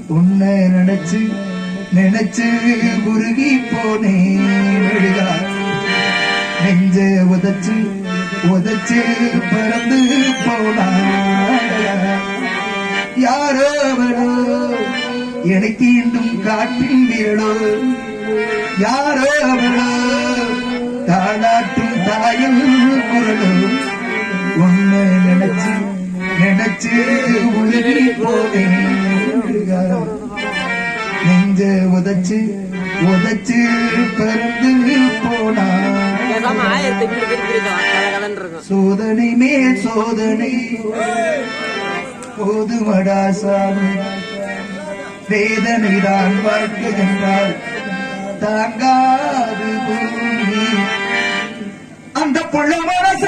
உன்னை நினைச்சு நினைச்சு உருகி போனேன் மெழுகா நெஞ்ச உதச்சு உதச்சு பறந்து போனா யாரோ அவளோ எனக்கு இன்னும் காட்டின் விரலோ யாரோ அவளோ தாளாட்டும் தாயும் குரலோ உன்னை நினைச்சு நினைச்சு உருகி போனேன் நெஞ்ச உதச்சு உதச்சு பறந்து போனா சோதனை மேல் சோதனை போதுமடா சாமி வேதனை தான் வாழ்க்கை என்றால் தாங்காது பூமி அந்த புள்ள மனச